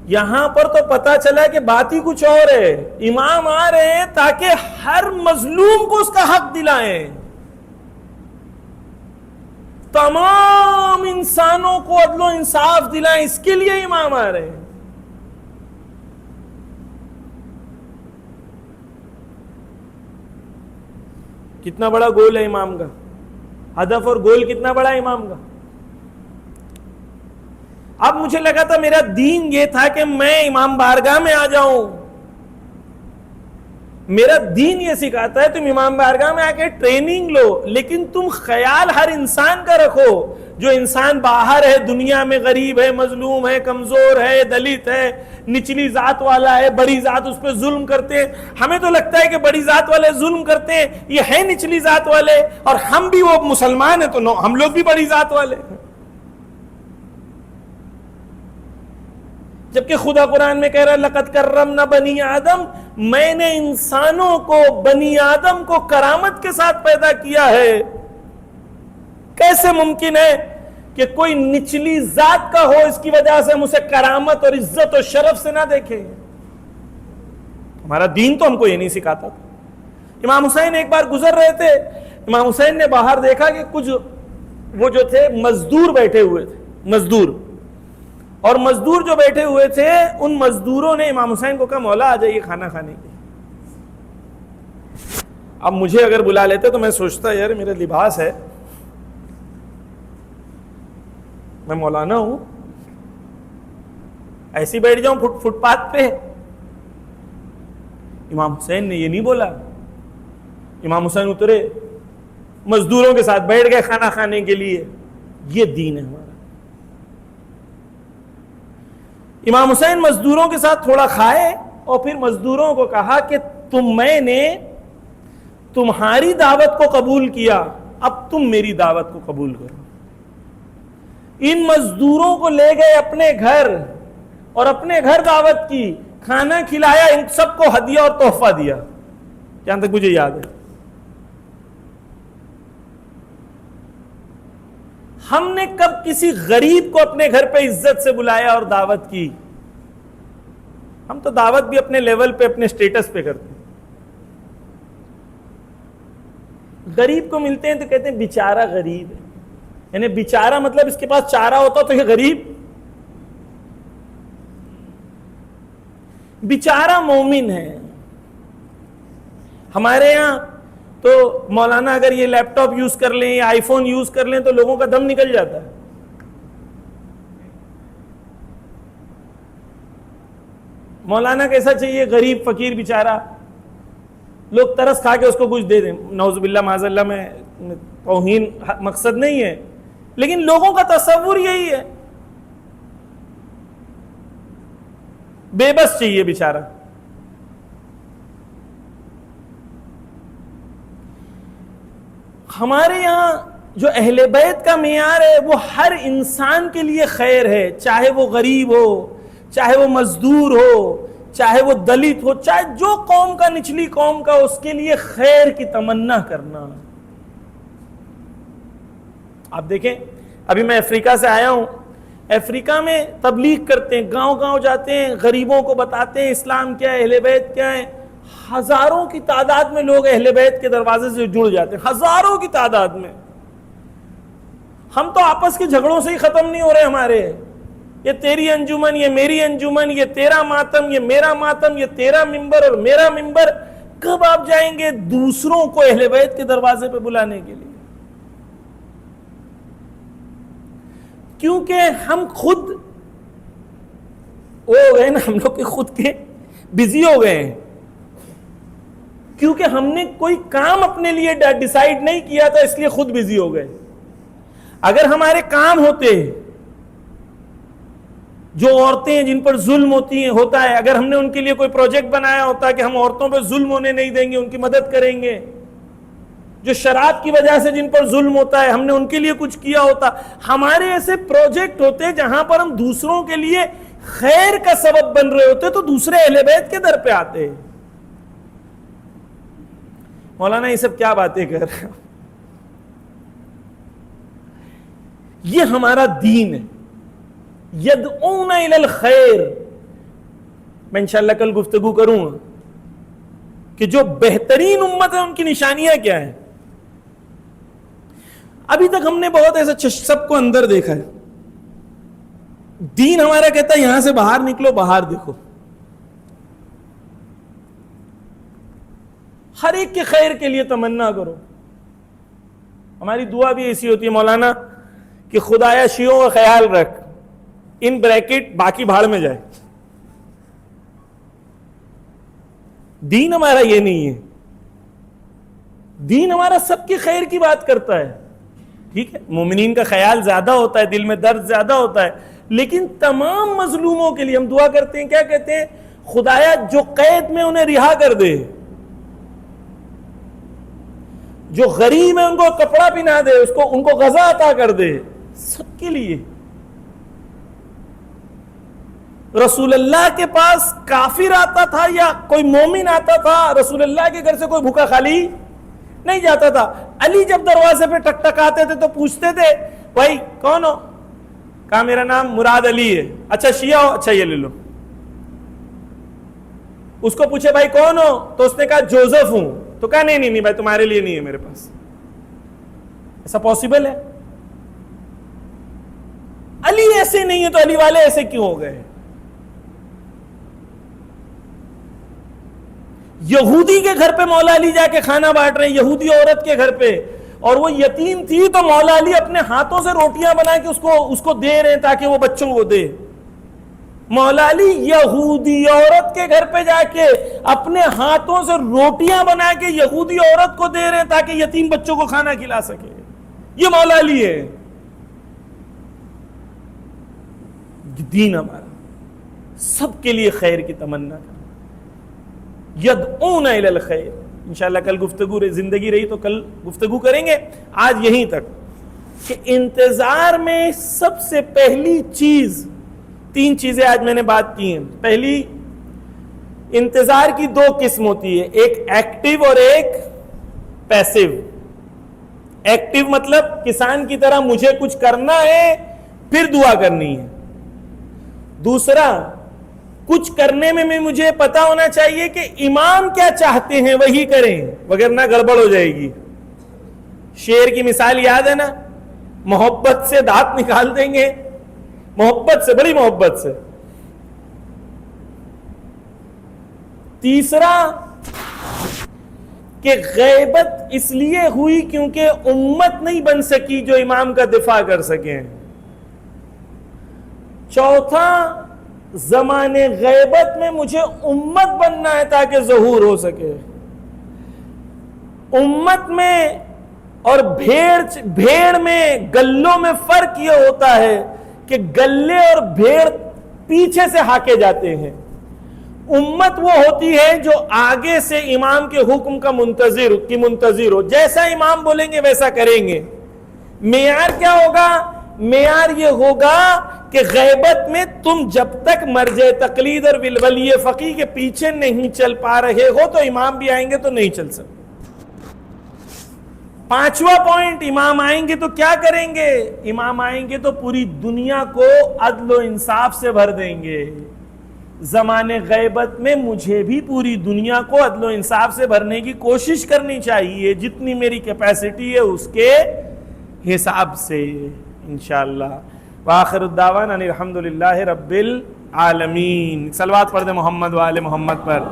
یہاں پر تو پتا چلا کہ بات ہی کچھ اور ہے. امام آ رہے ہیں تاکہ ہر مظلوم کو اس کا حق دلائیں، تمام انسانوں کو عدل و انصاف دلائیں، اس کے لیے امام آ رہے ہیں. کتنا بڑا گول ہے امام کا، ہدف اور گول کتنا بڑا ہے امام کا. اب مجھے لگا تھا میرا دین یہ تھا کہ میں امام بارگاہ میں آ جاؤں، میرا دین یہ سکھاتا ہے تم امام بارگاہ میں آ کے ٹریننگ لو، لیکن تم خیال ہر انسان کا رکھو. جو انسان باہر ہے، دنیا میں غریب ہے، مظلوم ہے، کمزور ہے، دلت ہے، نچلی ذات والا ہے، بڑی ذات اس پہ ظلم کرتے ہیں. ہمیں تو لگتا ہے کہ بڑی ذات والے ظلم کرتے ہیں، یہ ہے نچلی ذات والے، اور ہم بھی وہ مسلمان ہیں تو ہم لوگ بھی بڑی ذات والے. جبکہ خدا قرآن میں کہہ رہا ہے لقد کرمنا بنی آدم، میں نے انسانوں کو، بنی آدم کو کرامت کے ساتھ پیدا کیا ہے. کیسے ممکن ہے کہ کوئی نچلی ذات کا ہو، اس کی وجہ سے ہم اسے کرامت اور عزت اور شرف سے نہ دیکھیں؟ ہمارا دین تو ہم کو یہ نہیں سکھاتا تھا. امام حسین ایک بار گزر رہے تھے، امام حسین نے باہر دیکھا کہ کچھ وہ جو تھے مزدور بیٹھے ہوئے تھے، مزدور، اور مزدور جو بیٹھے ہوئے تھے ان مزدوروں نے امام حسین کو کہا مولا آ جائیے کھانا کھانے کے. اب مجھے اگر بلا لیتے تو میں سوچتا یار میرا لباس ہے، میں مولانا ہوں، ایسی بیٹھ جاؤں فٹ پاتھ پہ. امام حسین نے یہ نہیں بولا. امام حسین اترے، مزدوروں کے ساتھ بیٹھ گئے کھانا کھانے کے لیے. یہ دین ہے ہمارا. امام حسین مزدوروں کے ساتھ تھوڑا کھائے اور پھر مزدوروں کو کہا کہ میں نے تمہاری دعوت کو قبول کیا، اب تم میری دعوت کو قبول کرو. ان مزدوروں کو لے گئے اپنے گھر اور اپنے گھر دعوت کی، کھانا کھلایا، ان سب کو ہدیہ اور تحفہ دیا. جہاں تک مجھے یاد ہے ہم نے کب کسی غریب کو اپنے گھر پہ عزت سے بلایا اور دعوت کی؟ ہم تو دعوت بھی اپنے لیول پہ، اپنے سٹیٹس پہ کرتے ہیں. غریب کو ملتے ہیں تو کہتے ہیں بیچارہ غریب ہے، یعنی بیچارہ مطلب اس کے پاس چارہ ہوتا تو یہ غریب. بیچارہ مومن ہے. ہمارے یہاں تو مولانا اگر یہ لیپ ٹاپ یوز کر لیں یا آئی فون یوز کر لیں تو لوگوں کا دم نکل جاتا ہے. مولانا کیسا چاہیے؟ غریب فقیر بیچارہ. لوگ ترس کھا کے اس کو کچھ دے دیں. نعوذ باللہ معاذ اللہ، میں توہین مقصد نہیں ہے، لیکن لوگوں کا تصور یہی ہے. بے بس چاہیے بیچارہ. ہمارے یہاں جو اہل بیت کا معیار ہے وہ ہر انسان کے لیے خیر ہے، چاہے وہ غریب ہو، چاہے وہ مزدور ہو، چاہے وہ دلت ہو، چاہے جو قوم کا، نچلی قوم کا، اس کے لیے خیر کی تمنا کرنا. آپ دیکھیں ابھی میں افریقہ سے آیا ہوں، افریقہ میں تبلیغ کرتے ہیں، گاؤں گاؤں جاتے ہیں، غریبوں کو بتاتے ہیں اسلام کیا ہے، اہل بیت کیا ہے. ہزاروں کی تعداد میں لوگ اہل بیت کے دروازے سے جڑ جاتے ہیں، ہزاروں کی تعداد میں. ہم تو آپس کے جھگڑوں سے ہی ختم نہیں ہو رہے ہمارے. یہ تیری انجمن، یہ میری انجمن، یہ تیرا ماتم، یہ میرا ماتم، یہ تیرا ممبر اور میرا ممبر. کب آپ جائیں گے دوسروں کو اہل بیت کے دروازے پہ بلانے کے لیے؟ کیونکہ ہم خود ہو گئے نا، ہم لوگ کے خود کے بزی ہو گئے ہیں کیونکہ ہم نے کوئی کام اپنے لیے ڈیسائیڈ نہیں کیا تھا، اس لیے خود بزی ہو گئے. اگر ہمارے کام ہوتے جو عورتیں ہیں جن پر ظلم ہوتا ہے، اگر ہم نے ان کے لیے کوئی پروجیکٹ بنایا ہوتا کہ ہم عورتوں پہ ظلم ہونے نہیں دیں گے، ان کی مدد کریں گے، جو شراب کی وجہ سے جن پر ظلم ہوتا ہے ہم نے ان کے لیے کچھ کیا ہوتا. ہمارے ایسے پروجیکٹ ہوتے جہاں پر ہم دوسروں کے لیے خیر کا سبب بن رہے ہوتے تو دوسرے اہل بیت کے در پہ آتے. مولانا یہ سب کیا باتیں کر رہے ہو؟ یہ ہمارا دین ہے. یدعون الی الخیر. میں انشاءاللہ کل گفتگو کروں گا کہ جو بہترین امت ہے ان کی نشانیاں کیا ہیں. ابھی تک ہم نے بہت ایسا سب کو اندر دیکھا ہے. دین ہمارا کہتا ہے یہاں سے باہر نکلو، باہر دیکھو، ہر ایک کے خیر کے لیے تمنا کرو. ہماری دعا بھی ایسی ہوتی ہے مولانا کہ خدایا شیعوں کا خیال رکھ، ان بریکٹ باقی بھاڑ میں جائے. دین ہمارا یہ نہیں ہے. دین ہمارا سب کی خیر کی بات کرتا ہے. ٹھیک ہے، مومنین کا خیال زیادہ ہوتا ہے، دل میں درد زیادہ ہوتا ہے، لیکن تمام مظلوموں کے لیے ہم دعا کرتے ہیں. کیا کہتے ہیں؟ خدایا جو قید میں انہیں رہا کر دے، جو غریب ہے ان کو کپڑا پہنا دے، ان کو غذا عطا کر دے. سب کے لیے. رسول اللہ کے پاس کافر آتا تھا یا کوئی مومن آتا تھا، رسول اللہ کے گھر سے کوئی بھوکا خالی نہیں جاتا تھا. علی جب دروازے پہ ٹک ٹک آتے تھے تو پوچھتے تھے بھائی کون ہو؟ کہا میرا نام مراد علی ہے. اچھا شیعہ ہو؟ اچھا یہ لے لو. اس کو پوچھے بھائی کون ہو؟ تو اس نے کہا جوزف ہوں. تو کہا نہیں بھائی تمہارے لیے نہیں ہے میرے پاس. ایسا پاسبل ہے؟ علی ایسے نہیں ہے تو علی والے ایسے کیوں ہو گئے؟ یہودی کے گھر پہ مولا علی جا کے کھانا بانٹ رہے ہیں، یہودی عورت کے گھر پہ، اور وہ یتیم تھی تو مولا علی اپنے ہاتھوں سے روٹیاں بنا کے اس کو دے رہے ہیں تاکہ وہ بچوں کو دے. مولا علی یہودی عورت کے گھر پہ جا کے اپنے ہاتھوں سے روٹیاں بنا کے یہودی عورت کو دے رہے ہیں تاکہ یتیم بچوں کو کھانا کھلا سکے. یہ مولا علی ہے. دین ہمارا سب کے لیے خیر کی تمنا کرنا. یدعون الی الخیر. انشاءاللہ کل گفتگو زندگی رہی تو کل گفتگو کریں گے. آج یہیں تک کہ انتظار میں سب سے پہلی چیز، 3 چیزیں آج میں نے بات کی ہیں. پہلی، انتظار کی 2 قسم ہوتی ہے، ایک ایکٹیو اور ایک پیسیو. ایکٹیو مطلب کسان کی طرح مجھے کچھ کرنا ہے پھر دعا کرنی ہے. دوسرا، کچھ کرنے میں مجھے پتا ہونا چاہیے کہ امام کیا چاہتے ہیں وہی کریں وگرنہ گڑبڑ ہو جائے گی. شیر کی مثال یاد ہے نا، محبت سے دانت نکال دیں گے، محبت سے، بڑی محبت سے. تیسرا کہ غیبت اس لیے ہوئی کیونکہ امت نہیں بن سکی جو امام کا دفاع کر سکیں. چوتھا، زمانے غیبت میں مجھے امت بننا ہے تاکہ ظہور ہو سکے. امت میں اور بھیڑ میں، گلوں میں فرق یہ ہوتا ہے کہ گلے اور بھیڑ پیچھے سے ہاکے جاتے ہیں. امت وہ ہوتی ہے جو آگے سے امام کے حکم کا منتظر ہو. جیسا امام بولیں گے ویسا کریں گے. معیار کیا ہوگا؟ معیار یہ ہوگا کہ غیبت میں تم جب تک مرجع تقلید اور ولی فقیہ کے پیچھے نہیں چل پا رہے ہو تو امام بھی آئیں گے تو نہیں چل سکتے. 5واں پوائنٹ، امام آئیں گے تو کیا کریں گے؟ امام آئیں گے تو پوری دنیا کو عدل و انصاف سے بھر دیں گے. زمانے غیبت میں مجھے بھی پوری دنیا کو عدل و انصاف سے بھرنے کی کوشش کرنی چاہیے، جتنی میری کیپیسٹی ہے اس کے حساب سے انشاءاللہ. وآخر الدعوانا ان الحمدللہ رب العالمین. صلوات پڑھ دیں محمد و آل محمد پر.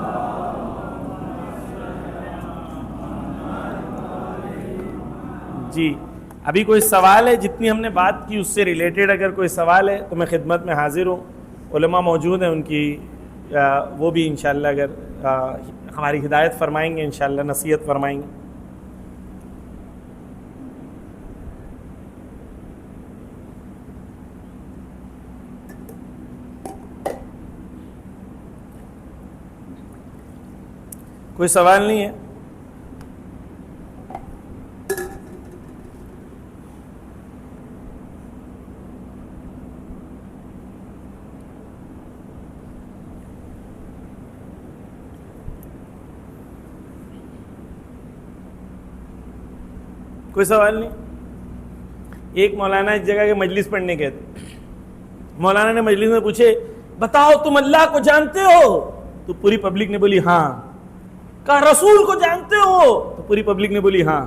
جی ابھی کوئی سوال ہے؟ جتنی ہم نے بات کی اس سے ریلیٹڈ اگر کوئی سوال ہے تو میں خدمت میں حاضر ہوں. علماء موجود ہیں ان کی وہ بھی انشاءاللہ اگر ہماری ہدایت فرمائیں گے انشاءاللہ، نصیحت فرمائیں گے. کوئی سوال نہیں ہے؟ کوئی سوال نہیں؟ ایک مولانا ایک جگہ کے مجلس پڑھنے گئے تھے. مولانا نے مجلس میں پوچھے بتاؤ تم اللہ کو جانتے ہو؟ تو پوری پبلک نے بولی ہاں. کہا رسول کو جانتے ہو؟ تو پوری پبلک نے بولی ہاں.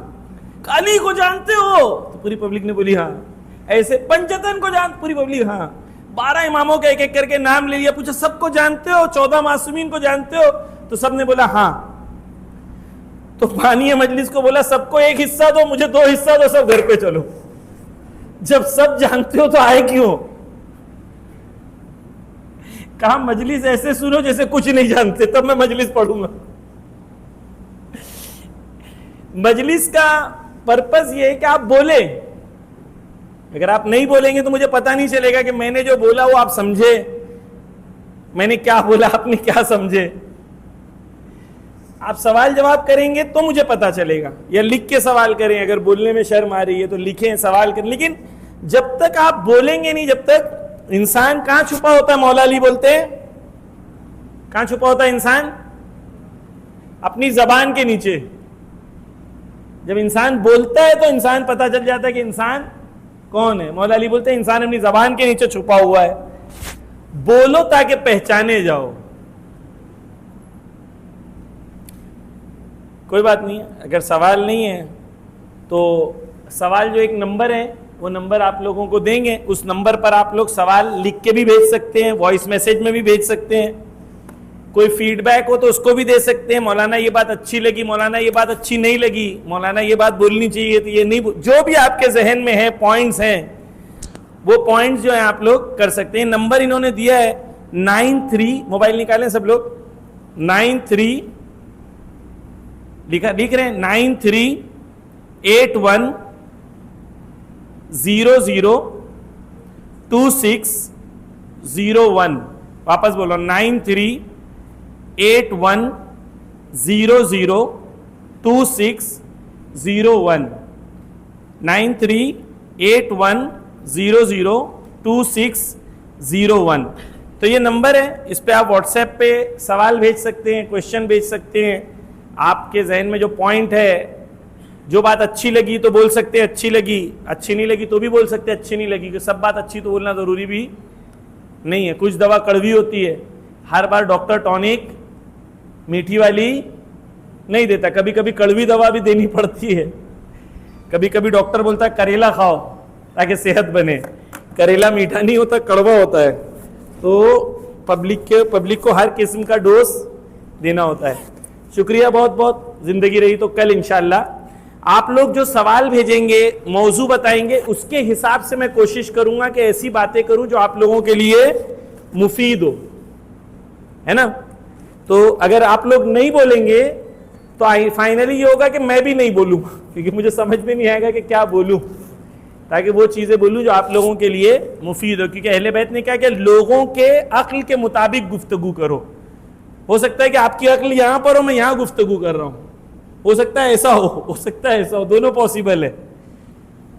علی کو جانتے ہو؟ تو پوری پبلک نے بولی ہاں. ایسے پنچتن کو پوری پبلک ہاں. 12 اماموں کا ایک ایک کر کے نام لے لیا. پوچھا سب کو جانتے ہو؟ 14 معصومین کو جانتے ہو؟ تو سب نے بولا ہاں. تو بانی مجلس کو بولا سب کو ایک حصہ دو، مجھے 2 حصہ دو، سب گھر پہ چلو. جب سب جانتے ہو تو آئے کیوں؟ کہا مجلس ایسے سنو جیسے کچھ نہیں جانتے، تب میں مجلس پڑھوں گا. مجلس کا پرپس یہ ہے کہ آپ بولیں. اگر آپ نہیں بولیں گے تو مجھے پتہ نہیں چلے گا کہ میں نے جو بولا وہ آپ سمجھے، میں نے کیا بولا آپ نے کیا سمجھے. آپ سوال جواب کریں گے تو مجھے پتا چلے گا، یا لکھ کے سوال کریں. اگر بولنے میں شرم آ رہی ہے تو لکھیں، سوال کریں. لیکن جب تک آپ بولیں گے نہیں، جب تک انسان کہاں چھپا ہوتا ہے؟ مولا علی بولتے ہیں کہاں چھپا ہوتا ہے انسان؟ اپنی زبان کے نیچے. جب انسان بولتا ہے تو انسان پتا چل جاتا ہے کہ انسان کون ہے. مولا علی بولتے ہیں انسان اپنی زبان کے نیچے چھپا ہوا ہے. بولو تاکہ پہچانے جاؤ. کوئی بات نہیں ہے. اگر سوال نہیں ہے تو سوال جو ایک نمبر ہے وہ نمبر آپ لوگوں کو دیں گے. اس نمبر پر آپ لوگ سوال لکھ کے بھی بھیج سکتے ہیں، وائس میسج میں بھی بھیج سکتے ہیں. کوئی فیڈ بیک ہو تو اس کو بھی دے سکتے ہیں. مولانا یہ بات اچھی لگی، مولانا یہ بات اچھی نہیں لگی، مولانا یہ بات بولنی چاہیے تھی، یہ نہیں. جو بھی آپ کے ذہن میں ہے پوائنٹس ہیں، وہ پوائنٹس جو ہیں آپ لوگ کر سکتے ہیں. نمبر انہوں نے دیا ہے 93. موبائل نکالیں سب لوگ. 93 لکھ رہے ہیں 9381002601. واپس بولو 9381002601. 9381002601. تو یہ نمبر ہے، اس پہ آپ واٹس ایپ پہ سوال بھیج سکتے ہیں، کویشچن بھیج سکتے ہیں. آپ کے ذہن میں جو پوائنٹ ہے، جو بات اچھی لگی تو بول سکتے ہیں اچھی لگی، اچھی نہیں لگی تو بھی بول سکتے اچھی نہیں لگی. کہ سب بات اچھی تو بولنا ضروری بھی نہیں ہے. کچھ دوا کڑوی ہوتی ہے، ہر بار ڈاکٹر ٹونک میٹھی والی نہیں دیتا. کبھی کبھی کڑوی دوا بھی دینی پڑتی ہے. کبھی کبھی ڈاکٹر بولتا ہے کریلا کھاؤ تاکہ صحت بنے. کریلا میٹھا نہیں ہوتا، کڑوا ہوتا ہے. تو پبلک کو ہر قسم کا ڈوز دینا ہوتا ہے. شکریہ بہت بہت. زندگی رہی تو کل انشاءاللہ آپ لوگ جو سوال بھیجیں گے، موضوع بتائیں گے، اس کے حساب سے میں کوشش کروں گا کہ ایسی باتیں کروں جو آپ لوگوں کے لیے مفید ہو، ہے نا. تو اگر آپ لوگ نہیں بولیں گے تو فائنلی یہ ہوگا کہ میں بھی نہیں بولوں، کیونکہ مجھے سمجھ میں نہیں آئے گا کہ کیا بولوں، تاکہ وہ چیزیں بولوں جو آپ لوگوں کے لیے مفید ہو. کیونکہ اہل بیت نے کہا کہ لوگوں کے عقل کے مطابق گفتگو کرو. ہو سکتا ہے کہ آپ کی عقل یہاں پر ہو، میں یہاں گفتگو کر رہا ہوں. ہو سکتا ہے ایسا ہو سکتا ہے ایسا ہو. دونوں پاسبل ہے.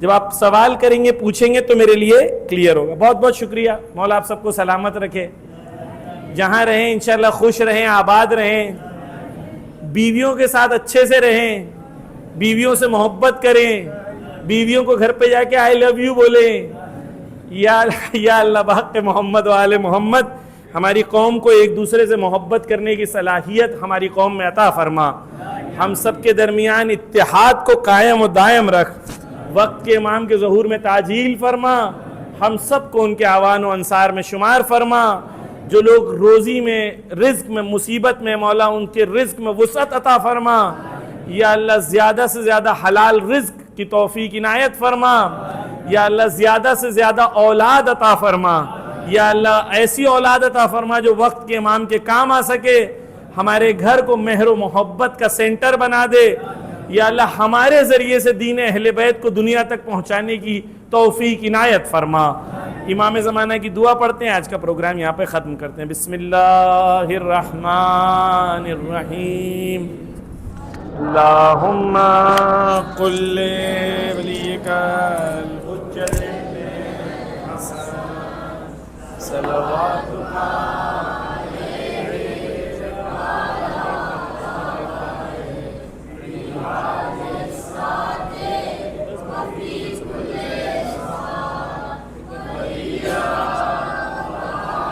جب آپ سوال کریں گے، پوچھیں گے تو میرے لیے کلیئر ہوگا. بہت بہت شکریہ. مولا آپ سب کو سلامت رکھے، جہاں رہیں انشاءاللہ خوش رہیں، آباد رہیں، بیویوں کے ساتھ اچھے سے رہیں، بیویوں سے محبت کریں، بیویوں کو گھر پہ جا کے آئی لو یو بولیں. یا اللہ بحق محمد و آل محمد ہماری قوم کو ایک دوسرے سے محبت کرنے کی صلاحیت ہماری قوم میں عطا فرما. ہم سب کے درمیان اتحاد کو قائم و دائم رکھ. وقت کے امام کے ظہور میں تعجیل فرما. ہم سب کو ان کے اعوان و انصار میں شمار فرما. جو لوگ روزی میں، رزق میں مصیبت میں، مولا ان کے رزق میں وسعت عطا فرما. یا اللہ زیادہ سے زیادہ حلال رزق کی توفیق عنایت فرما. یا اللہ زیادہ سے زیادہ اولاد عطا فرما. یا اللہ ایسی اولاد عطا فرما جو وقت کے امام کے کام آ سکے. ہمارے گھر کو مہر و محبت کا سینٹر بنا دے. یا اللہ ہمارے ذریعے سے دین اہل بیت کو دنیا تک پہنچانے کی توفیق عنایت فرما. امام زمانہ کی دعا پڑھتے ہیں, آج کا پروگرام یہاں پہ ختم کرتے ہیں. بسم اللہ الرحمن الرحیم. اللہم قل لولیک الحجۃ الحسن صلواتک